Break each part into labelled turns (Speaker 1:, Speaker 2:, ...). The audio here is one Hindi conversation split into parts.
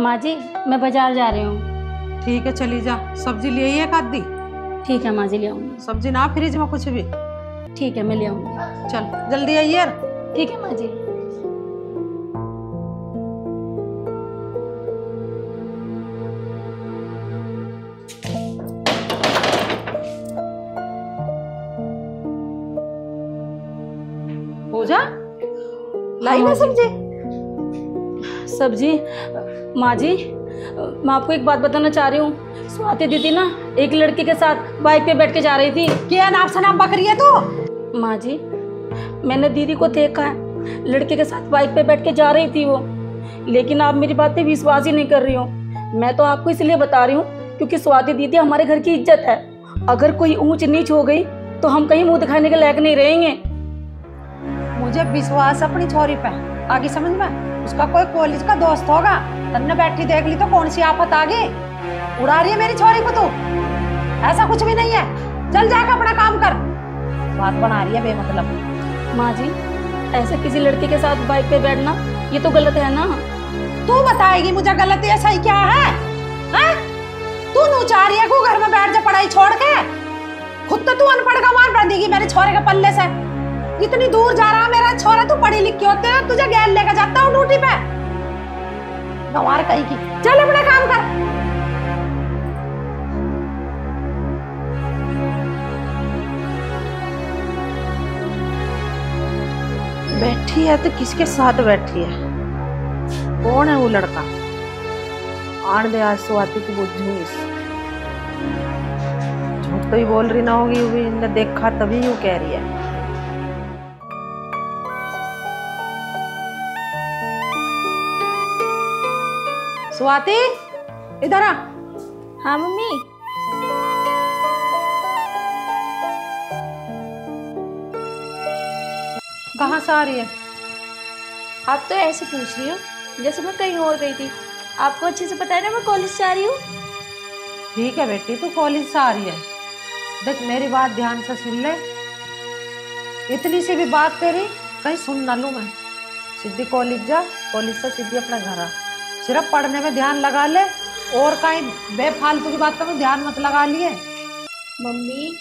Speaker 1: माँ जी मैं बाजार जा रही हूँ।
Speaker 2: ठीक है चली जा, सब्जी ले आई एक आधी।
Speaker 1: ठीक है माँ जी ले आऊँगी।
Speaker 2: सब्जी ना फ्रिज में कुछ भी।
Speaker 1: ठीक है मैं ले आऊँगी।
Speaker 2: चल जल्दी आई यार।
Speaker 1: ठीक है माँ जी।
Speaker 2: पूजा लाई ना सब्जी।
Speaker 1: सब्जी माँ जी मैं आपको एक बात बताना चाह रही हूँ। स्वाति दीदी ना एक लड़के के साथ बाइक पे बैठ के जा रही थी।
Speaker 2: क्या नाम से नाम बकरी है तू?
Speaker 1: माँ जी मैंने दीदी को देखा है, लड़के के साथ बाइक पे बैठ के जा रही थी वो। लेकिन आप मेरी बात पे विश्वास ही नहीं कर रही हो। मैं तो आपको इसलिए बता रही हूँ क्योंकि स्वाति दीदी हमारे घर की इज्जत है। अगर कोई ऊंच नीच हो गई तो हम कहीं मुंह दिखाने के लायक नहीं रहेंगे।
Speaker 2: मुझे विश्वास अपनी छोरी पे, आगे समझ में। उसका कोई कॉलेज का दोस्त होगा, तन्ने बैठी देख ली तो कौन सी आफत आ गई। उड़ा रही है मेरी छोरी को तू। ऐसा कुछ भी नहीं है, चल जाकर अपना काम कर। बात बना रही है बेमतलब।
Speaker 1: माँ जी ऐसे किसी लड़के के साथ बाइक पे बैठना ये तो गलत है ना।
Speaker 2: तू बताएगी मुझे गलत है सही क्या है? हैं? तू नू चाह रही है को घर में बैठ जा पढ़ाई छोड़ के। खुद तो तू अनपढ़ गंवार बंधेगी मेरे छोरे के पल्ले से। इतनी दूर जा रहा मेरा छोरा, तू पढ़ी लिखी होते है तुझे गैर लेकर जाता हूँ ड्यूटी पे। गंवार कहीं की, चल अपना काम कर। बैठी है तो किसके साथ बैठी है? कौन है वो लड़का? आन दे आज स्वाति की बुझूंगी। झूठ तो ही बोल रही ना होगी, वो इनने देखा तभी यूं कह रही है। स्वाति इधर आ।
Speaker 3: हाँ मम्मी।
Speaker 2: कहाँ से आ रही है?
Speaker 3: आप तो ऐसे पूछ रही हो जैसे मैं कहीं और गई थी। आपको अच्छे से पता है ना मैं कॉलेज से आ रही हूँ।
Speaker 2: ठीक है बेटी तू कॉलेज से आ रही है। देख मेरी बात ध्यान से सुन ले। इतनी सी भी बात तेरी कहीं सुन ना लूं मैं। सीधी कॉलेज जा, कॉलेज से सीधी अपना घर आ। सिर्फ पढ़ने में ध्यान लगा ले और कहीं बेफालतू की बातों में ध्यान मत लगा लिए।
Speaker 3: मम्मी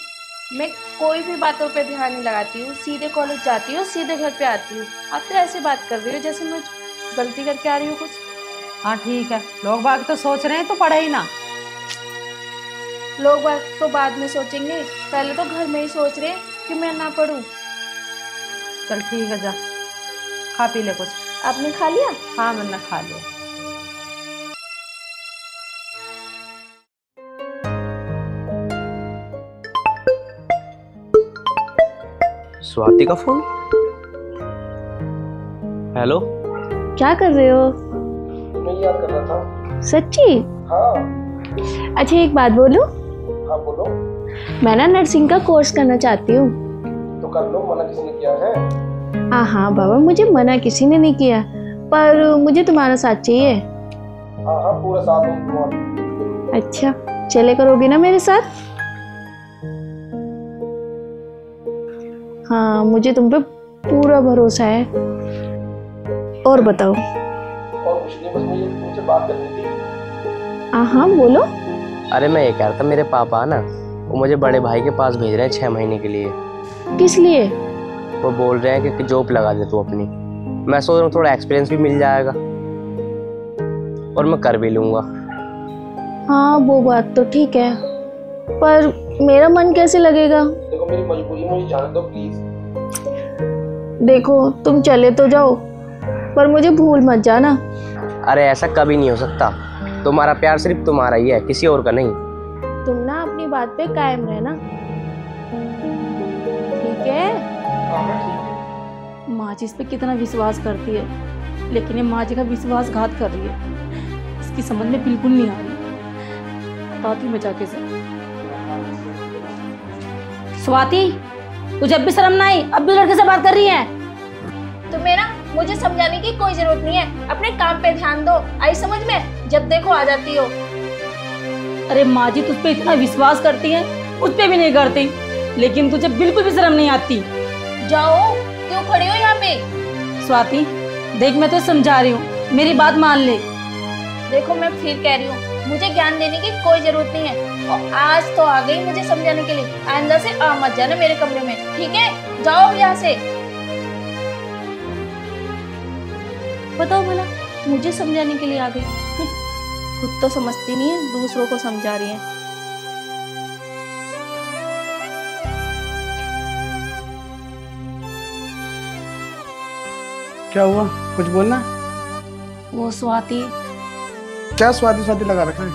Speaker 3: मैं कोई भी बातों पे ध्यान नहीं लगाती हूँ, सीधे कॉलेज जाती हूँ, सीधे घर पे आती हूँ। आप तो ऐसे बात कर रही हो जैसे मैं गलती करके आ रही हूँ कुछ।
Speaker 2: हाँ ठीक है, लोग बाग तो सोच रहे हैं तू पढ़े ही ना।
Speaker 3: लोग बात तो बाद में सोचेंगे, पहले तो घर में ही सोच रहे हैं कि मैं ना पढ़ूं।
Speaker 2: चल ठीक है जा खा पी ले कुछ।
Speaker 3: आपने खा लिया?
Speaker 2: हाँ मैंने खा लिया।
Speaker 4: स्वाति का फोन। हेलो
Speaker 3: क्या कर रहे हो?
Speaker 4: तुम्हें याद कर रहा था।
Speaker 3: सच्ची?
Speaker 4: हाँ।
Speaker 3: अच्छा एक बात बोलूं?
Speaker 4: हाँ बोलो।
Speaker 3: मैं ना नर्सिंग का कोर्स करना चाहती हूँ।
Speaker 4: तो कर लो, मना किसने किया है?
Speaker 3: हाँ बाबा मुझे मना किसी ने नहीं किया, पर मुझे तुम्हारा साथ चाहिए।
Speaker 4: हाँ हाँ पूरा साथ हूँ तुम्हारा।
Speaker 3: अच्छा चले करोगे ना मेरे साथ? हाँ मुझे तुम पे पूरा भरोसा है। और बताओ।
Speaker 4: और कुछ नहीं, बस मुझे तुमसे बात करनी थी।
Speaker 3: हाँ बोलो।
Speaker 5: अरे मैं ये कह रहा था, मेरे पापा ना वो मुझे बड़े भाई के पास भेज रहे हैं 6 महीने के लिए।
Speaker 3: किस लिए?
Speaker 5: वो बोल रहे हैं कि जॉब लगा दे तू अपनी। मैं सोच रहा हूँ थोड़ा एक्सपीरियंस भी मिल जाएगा और मैं कर भी लूँगा।
Speaker 3: हाँ वो बात तो ठीक है, पर मेरा मन कैसे लगेगा?
Speaker 4: देखो मेरी मजबूरी, मुझे जाने दो प्लीज।
Speaker 3: देखो तुम चले तो जाओ पर मुझे भूल मत जाना।
Speaker 5: अरे ऐसा कभी नहीं हो सकता, तुम्हारा प्यार सिर्फ तुम्हारा ही है, किसी और का नहीं।
Speaker 3: तुम ना अपनी बात पे कायम रहना, ठीक है?
Speaker 4: हाँ ठीक है।
Speaker 1: माँ जी इस पे कितना विश्वास करती है, लेकिन ये माँ जी का विश्वासघात कर रही है। इसकी समझ में बिल्कुल नहीं आ रही। बताती हूँ मैं जाके से। स्वाति तुझे अब भी शर्म ना आई? अब भी लड़के से बात कर रही है?
Speaker 3: तुम्हें ना मुझे समझाने की कोई जरूरत नहीं है, अपने काम पे ध्यान दो। आई समझ में? जब देखो आ जाती हो।
Speaker 1: अरे माँ जी तुझ पे इतना विश्वास करती है, उस पे भी नहीं करती, लेकिन तुझे बिल्कुल भी शर्म नहीं आती।
Speaker 3: जाओ, क्यों खड़े हो यहाँ पे?
Speaker 1: स्वाति देख मैं तुझे समझा रही हूँ, मेरी बात मान ले।
Speaker 3: देखो मैं फिर कह रही हूँ, मुझे ज्ञान देने की कोई जरूरत नहीं है। और आज तो आ गई मुझे समझाने के लिए, आइंदा से आ मत जाना मेरे कमरे में, ठीक है? जाओ अब यहाँ से। बताओ भला, मुझे समझाने के लिए आ गई, खुद तो समझती नहीं है, दूसरों को समझा रही है।
Speaker 6: क्या हुआ, कुछ बोलना?
Speaker 1: वो स्वाति।
Speaker 6: क्या स्वाति स्वाति लगा रखा है?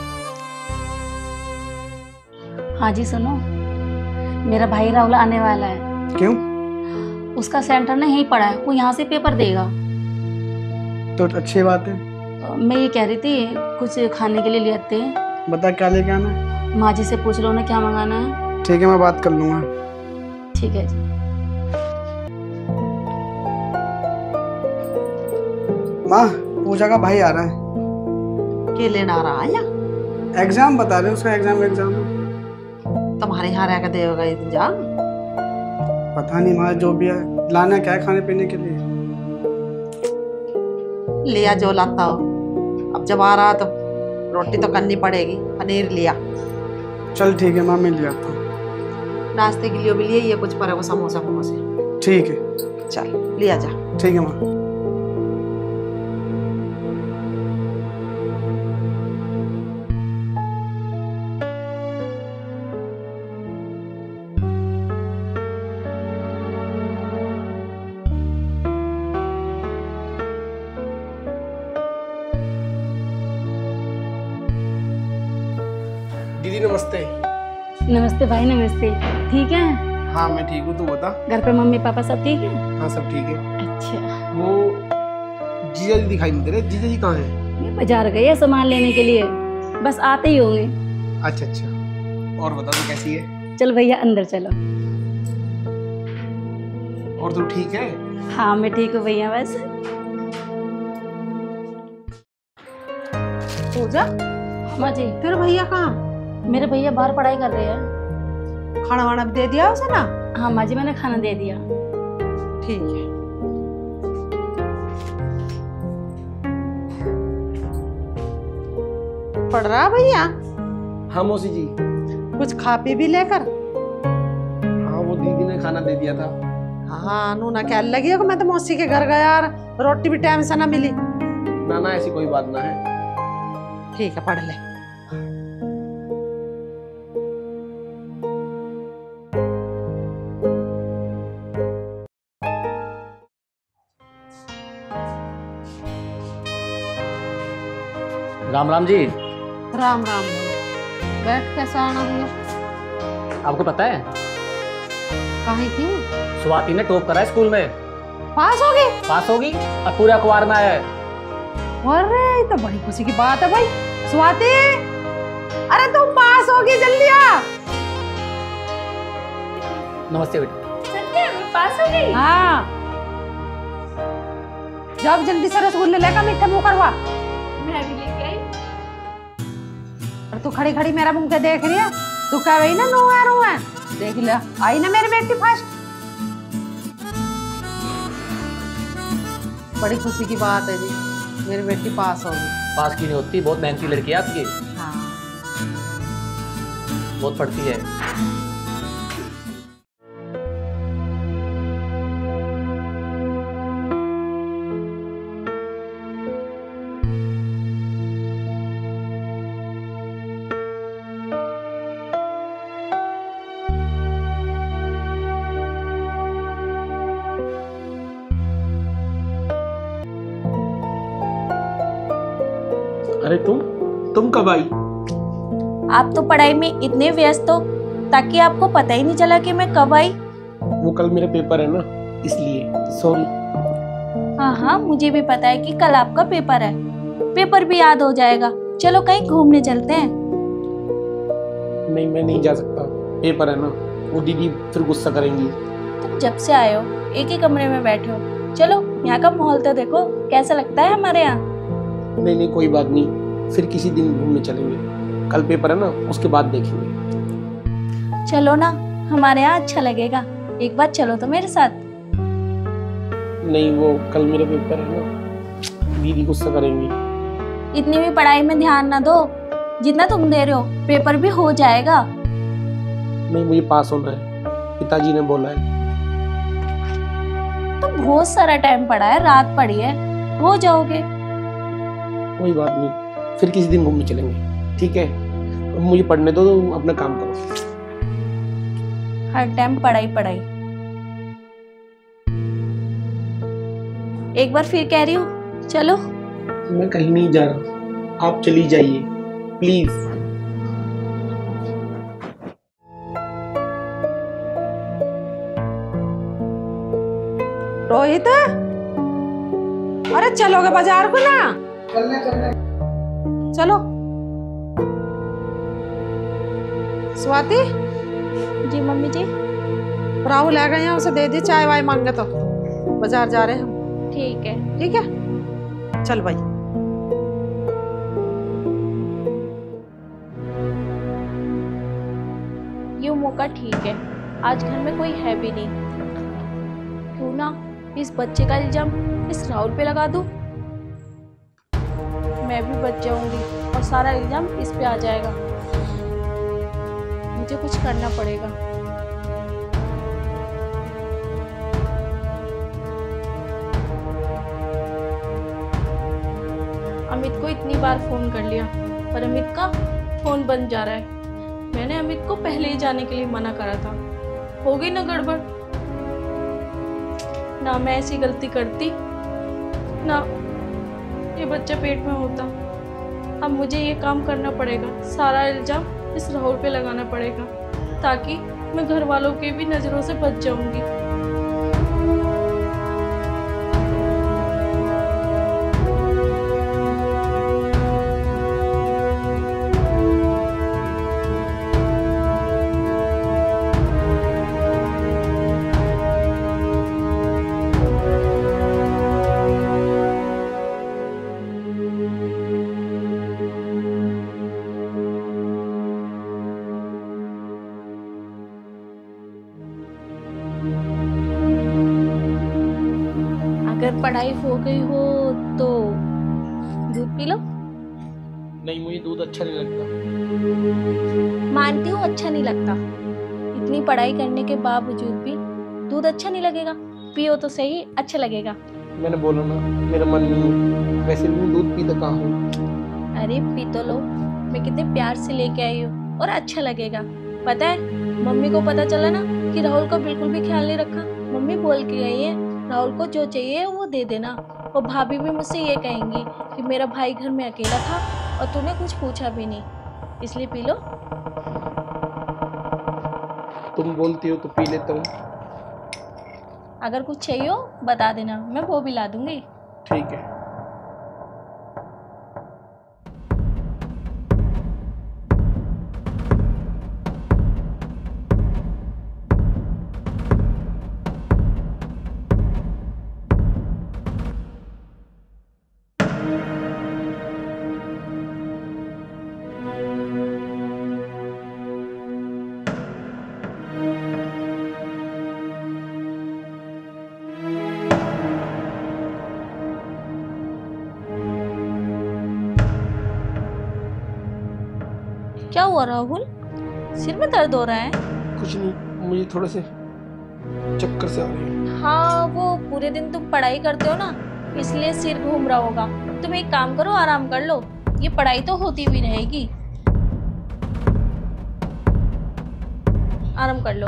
Speaker 1: हाँ जी सुनो, मेरा भाई राहुल आने वाला है।
Speaker 6: क्यों?
Speaker 1: उसका सेंटर ना यहीं पड़ा है, वो यहाँ से पेपर देगा।
Speaker 6: तो अच्छी बात है।
Speaker 1: मैं ये कह रही थी कुछ खाने के लिए ले आते हैं।
Speaker 6: बता क्या लेके आना है?
Speaker 1: माँ जी से पूछ लो ना क्या मंगाना है।
Speaker 6: ठीक है, मैं बात कर लूंगा।
Speaker 1: ठीक है जी।
Speaker 6: माँ, पूजा का भाई आ रहा है।
Speaker 2: के लेना आ रहा है या
Speaker 6: एग्जाम बता रहे, उसका एग्जाम है।
Speaker 2: तुम्हारे यहाँ रह कर देगा इंतजाम?
Speaker 6: पता नहीं माँ, जो भी है। लाना क्या है खाने पीने के लिए?
Speaker 2: लिया जो लाता हो। अब जब आ रहा तो रोटी तो करनी पड़ेगी। पनीर लिया।
Speaker 6: चल ठीक है माँ, मैं ले आता हूँ।
Speaker 2: नाश्ते के लिए भी लिए, ये कुछ पर वो समोसा समोसे।
Speaker 6: ठीक है,
Speaker 2: चल लिया जा।
Speaker 6: ठीक है माँ।
Speaker 4: दीदी नमस्ते।
Speaker 1: नमस्ते भाई, नमस्ते। ठीक है?
Speaker 4: हाँ मैं ठीक हूँ, तू बता।
Speaker 1: घर पे मम्मी पापा सब ठीक है?
Speaker 4: हाँ सब ठीक है।
Speaker 1: अच्छा।
Speaker 4: वो जीजा जी दिखाई नहीं दे रहे, जीजा जी कहाँ हैं?
Speaker 1: ये बाजार गए हैं सामान लेने के लिए, बस आते ही होंगे।
Speaker 4: अच्छा अच्छा, और बता तू कैसी है?
Speaker 1: चल भैया अंदर चलो।
Speaker 4: और तू ठीक है?
Speaker 1: हाँ मैं ठीक हूँ भैया। बस
Speaker 2: पूजा,
Speaker 1: माँ जी,
Speaker 2: तेरे भैया कहाँ?
Speaker 1: मेरे भैया बाहर पढ़ाई कर रहे हैं।
Speaker 2: खाना वाना भी दे दिया उसे ना?
Speaker 1: हाँ माँ जी, मैंने खाना दे दिया।
Speaker 2: ठीक है। पढ़ रहा भैया?
Speaker 4: हाँ मौसी जी।
Speaker 2: कुछ खा पी भी लेकर।
Speaker 4: हाँ वो दीदी ने खाना दे दिया था।
Speaker 2: हाँ नूना क्या लगी है? मैं तो मौसी के घर गया यार, रोटी भी टाइम से ना मिली।
Speaker 4: ना ना ऐसी कोई बात ना है।
Speaker 2: ठीक है, पढ़ ले।
Speaker 7: राम राम जी।
Speaker 2: राम राम। बैठ, कैसा आना हुआ?
Speaker 7: आपको पता है
Speaker 2: कहीं थी?
Speaker 7: स्वाति ने टॉप करा है स्कूल में।
Speaker 2: पास हो गई?
Speaker 7: पास होगी और पूरे अखबार में आया है।
Speaker 2: अरे ये तो बड़ी खुशी की बात है भाई। स्वाति, अरे तुम पास होगी, जल्दी आ।
Speaker 7: नमस्ते बेटा।
Speaker 3: सच में पास हो गई?
Speaker 2: हाँ, जब जल्दी से रसगुल्ले लेकर मीठा मुंह करवा।
Speaker 3: मैं भी लेके आई।
Speaker 2: और तू खड़ी खड़ी मेरा मुंह के देख रही है? तू कह रही ना नो है, देख ले आई ना मेरी बेटी फर्स्ट। बड़ी खुशी की बात है जी, मेरी बेटी पास होगी।
Speaker 7: पास की नहीं होती, बहुत मेहनती लड़की है आपकी।
Speaker 2: हाँ।
Speaker 7: बहुत पढ़ती है।
Speaker 4: अरे तुम कब आई?
Speaker 3: आप तो पढ़ाई में इतने व्यस्त हो ताकि आपको पता ही नहीं चला कि मैं कब आई।
Speaker 4: वो कल मेरे पेपर है ना, इसलिए सॉरी।
Speaker 3: हाँ हाँ, मुझे भी पता है कि कल आपका पेपर है, पेपर भी याद हो जाएगा। चलो कहीं घूमने चलते हैं।
Speaker 4: नहीं मैं नहीं जा सकता, पेपर है ना, वो दीदी फिर गुस्सा करेंगी।
Speaker 3: तुम जब से आए हो एक ही कमरे में बैठे हो। चलो यहाँ का माहौल तो देखो कैसा लगता है हमारे यहाँ।
Speaker 4: नहीं कोई बात नहीं, फिर किसी दिन घूमने चलेंगे। कल पेपर है ना, उसके बाद देखेंगे।
Speaker 3: चलो ना, हमारे यहाँ अच्छा लगेगा। एक बार चलो तो मेरे साथ।
Speaker 4: नहीं वो कल मेरे पेपर है ना, दीदी गुस्सा करेंगी।
Speaker 3: इतनी भी पढ़ाई में ध्यान ना दो, जितना तुम दे रहे हो पेपर भी हो जाएगा।
Speaker 4: नहीं, मुझे पास होना है, पिताजी ने बोला है।
Speaker 3: तो बहुत सारा टाइम पड़ा है, रात पड़ी है, हो जाओगे।
Speaker 4: कोई बात नहीं, फिर किसी दिन घूमने चलेंगे, ठीक है? मुझे पढ़ने दो, तो अपना काम करो।
Speaker 3: हर टाइम पढ़ाई पढ़ाई। एक बार फिर कह रही हूँ, चलो।
Speaker 4: मैं कहीं नहीं जा रहा, आप चली जाइए प्लीज।
Speaker 2: रोहित, अरे चलोगे बाजार को ना? चलो। स्वाति।
Speaker 3: जी मम्मी जी।
Speaker 2: राहुल आ गए हैं, उसे दे दी चाय वाय मांगे तो। बाजार जा रहे हैं हम।
Speaker 3: ठीक है।
Speaker 2: ठीक है, चल भाई।
Speaker 3: ये मौका ठीक है, आज घर में कोई है भी नहीं, क्यों ना इस बच्चे का इल्जाम इस राहुल पे लगा दूं। मैं भी बच जाऊंगी और सारा इल्जाम इस पे आ जाएगा। मुझे कुछ करना पड़ेगा। अमित को इतनी बार फोन कर लिया, पर अमित का फोन बंद जा रहा है। मैंने अमित को पहले ही जाने के लिए मना करा था, हो गई ना गड़बड़। ना मैं ऐसी गलती करती, ना ये बच्चा पेट में होता। अब मुझे ये काम करना पड़ेगा, सारा इल्जाम इस राहुल पे लगाना पड़ेगा, ताकि मैं घर वालों की भी नजरों से बच जाऊंगी। अगर पढ़ाई हो गई हो तो दूध पी लो।
Speaker 4: नहीं, मुझे दूध अच्छा नहीं लगता।
Speaker 3: मानती हूँ अच्छा नहीं लगता, इतनी पढ़ाई करने के बावजूद भी दूध अच्छा नहीं लगेगा। पियो तो सही, अच्छा लगेगा।
Speaker 4: मैंने बोला ना, मेरा मन नहीं है। वैसे भी मैं दूध पीता कहाँ हूँ।
Speaker 3: अरे पी तो लो, मैं कितने प्यार से लेके आई हूँ और अच्छा लगेगा। पता है मम्मी को पता चला ना कि राहुल का बिल्कुल भी ख्याल नहीं रखा। मम्मी बोल के गई है राहुल को जो चाहिए वो दे देना। और भाभी भी मुझसे ये कहेंगी कि मेरा भाई घर में अकेला था और तूने कुछ पूछा भी नहीं, इसलिए पी लो।
Speaker 4: तुम बोलती हो तो पी लेता हूँ।
Speaker 3: अगर कुछ चाहिए हो बता देना, मैं वो भी ला दूंगी।
Speaker 4: ठीक है।
Speaker 3: क्या हुआ राहुल, सिर में दर्द हो रहा है?
Speaker 4: कुछ नहीं, मुझे थोड़े से चक्कर से आ रही है।
Speaker 3: हाँ वो पूरे दिन तुम पढ़ाई करते हो ना, इसलिए सिर घूम रहा होगा। तुम एक काम करो, आराम कर लो, ये पढ़ाई तो होती भी रहेगी। आराम कर लो।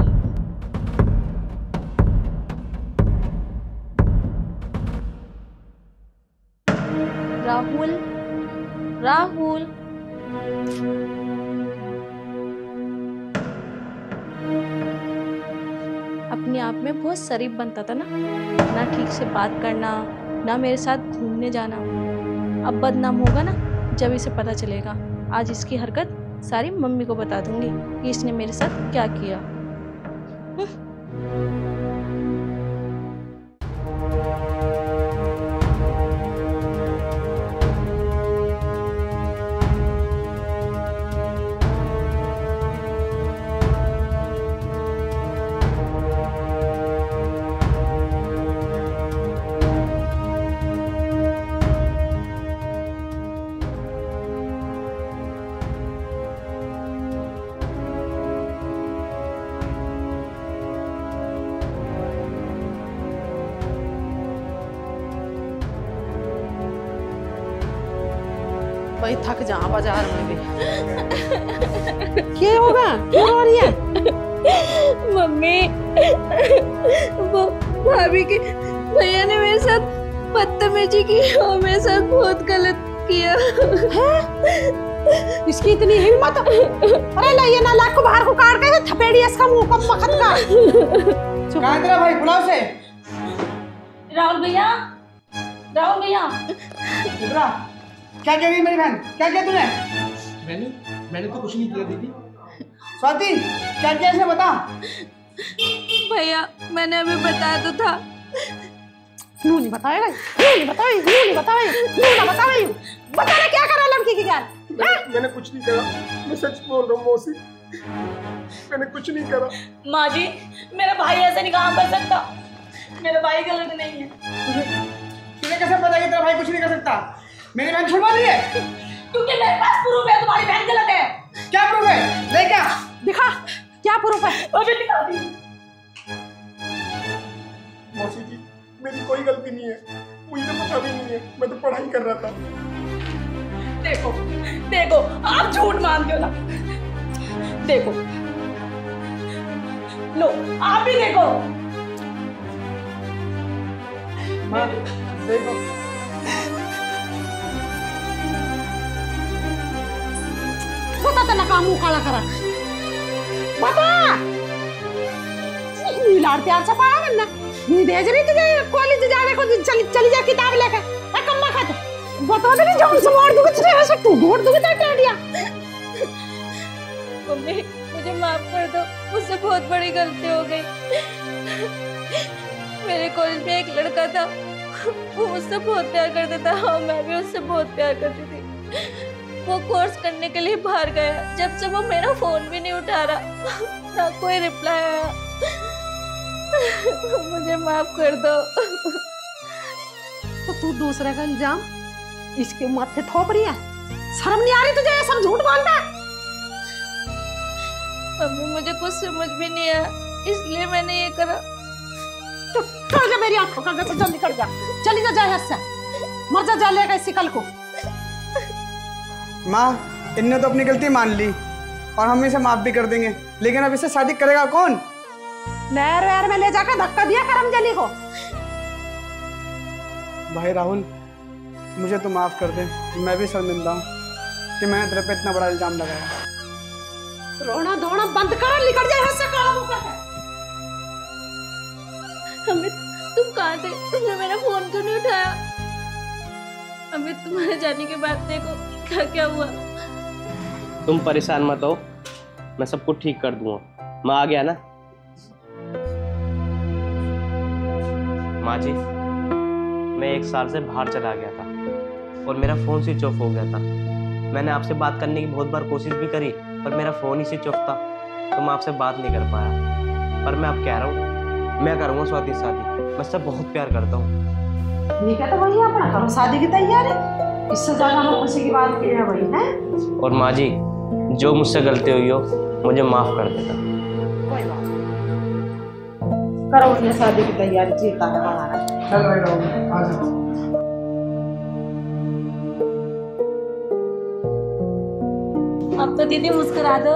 Speaker 3: राहुल, राहुल, अपने आप में बहुत शरीफ बनता था ना ठीक से बात करना, ना मेरे साथ घूमने जाना। अब बदनाम होगा ना जब इसे पता चलेगा। आज इसकी हरकत सारी मम्मी को बता दूंगी कि इसने मेरे साथ क्या किया।
Speaker 2: भाई थक जा बाजार में भी। क्या होगा, क्यों रो रही है?
Speaker 3: मम्मी, वो भाभी के भैया ने मेरे साथ बदतमीजी की और मेरे साथ बहुत गलत किया।
Speaker 2: इसकी इतनी हिम्मत? अरे लाइए ना, लाख को बाहर को काट के थपेड़ी इसका मुंह को मखत का।
Speaker 6: कहाँ है तेरा भाई? बुलाओ से।
Speaker 1: राहुल भैया, राहुल भैया,
Speaker 6: इधर आ। क्या कह रही मेरी बहन? क्या किया तूने?
Speaker 4: मैंने तो कुछ नहीं किया दीदी।
Speaker 6: स्वाति, क्या किया इसे बता।
Speaker 3: भैया मैंने अभी बताया तो था।
Speaker 2: क्यों नहीं बताएगा? क्यों नहीं बताएगी? क्यों नहीं बताएगी? क्यों ना बताएगी? बताना क्या करा लड़की की क्या?
Speaker 4: मैंने कुछ नहीं करा, मैं सच बोल रहा हूँ मौसी, मैंने कुछ नहीं करा।
Speaker 1: माँ जी, मेरा भाई ऐसे नहीं काम कर सकता, मेरा भाई गलत नहीं है।
Speaker 6: तुझे कैसे पता कि तेरा भाई कुछ नहीं कर सकता? मेरी बहन छुड़वा ली है
Speaker 1: क्योंकि मेरे पास प्रूफ है तुम्हारी बहन गलत है।
Speaker 6: क्या प्रूफ है? ले क्या?
Speaker 2: दिखा, क्या प्रूफ है?
Speaker 1: अभी दिखा दी।
Speaker 4: मौसी जी, मेरी कोई गलती नहीं है, मुझे तो पता भी नहीं है, मैं तो पढ़ाई कर रहा था।
Speaker 1: देखो देखो, आप झूठ मानते हो ना। देखो लो, आप भी देखो।
Speaker 6: हाँ, देखो।
Speaker 2: बता तेना काम मुंह काला करा। बता। लाड़ प्यार से पढ़ा वरना नहीं भेज रही तुझे कॉलेज जाने को। चली जा किताब लेकर। कम्मा खा। बता दे जान से मार दूंगी तुझे, ऐसे तू घोट दूंगी तेरा टेडिया।
Speaker 3: मम्मी मुझे माफ कर दो, मुझसे बहुत बड़ी गलती हो गई। मेरे कॉलेज में एक लड़का था, वो मुझसे बहुत प्यार करता था और मैं भी उससे बहुत प्यार करती थी। वो कोर्स करने के लिए बाहर गया, जब से वो मेरा फोन भी नहीं उठा रहा, ना कोई रिप्लाई आया। मुझे माफ कर दो।
Speaker 2: तो तू दूसरे का इल्जाम इसके माथे थोप रही है? शर्म नहीं आ रही तुझे? ये सब झूठ बोलता है।
Speaker 3: मम्मी मुझे कुछ समझ भी नहीं आया, इसलिए मैंने ये करा।
Speaker 2: तो कर जा मेरी आंखों का, जल्दी निकल जा, चली जा यहाँ से, मर जा, जा लेगा इसी कल को।
Speaker 6: माँ, इनने तो अपनी गलती मान ली और हम इसे माफ भी कर देंगे, लेकिन अब इसे शादी करेगा कौन?
Speaker 2: नहर वहर में ले जाकर धक्का दिया करमजली को।
Speaker 6: भाई राहुल, मुझे तो माफ कर दे, मैं भी शर्मिंदा हूँ कि मैंने तेरे पे इतना बड़ा इल्जाम लगाया।
Speaker 2: रोना धोना बंद करो, निकल जा यहाँ से, काला मुंह करके।
Speaker 3: अमित तुम कहाँ थे? तुमने मेरा फोन क्यों नहीं उठाया? अमित तुम्हारे जाने के बाद देखो क्या क्या हुआ।
Speaker 5: तुम परेशान मत हो, मैं सब कुछ ठीक कर दूंगा। मैं आ गया ना। माँ जी, मैं 1 साल से बाहर चला गया था और मेरा फ़ोन स्विच ऑफ हो गया था। मैंने आपसे बात करने की बहुत बार कोशिश भी करी, पर मेरा फ़ोन ही स्विच ऑफ था, तो मैं आपसे बात नहीं कर पाया। पर मैं अब कह रहा हूँ, मैं करूँगा स्वाति से शादी। मैं उससे बहुत प्यार करता हूँ।
Speaker 2: ठीक है तो वही अपना करो शादी की तैयारी, इससे ज़्यादा हम खुशी की बात की है वही है।
Speaker 5: और माँ जी, जो मुझसे गलती हुई हो मुझे माफ़ कर देना।
Speaker 2: कोई बात नहीं, करो उसने शादी की तैयारी, जीता है हमारा।
Speaker 6: चल भाई राहुल, आ जा।
Speaker 1: अब तो दीदी मुस्कुरा दो।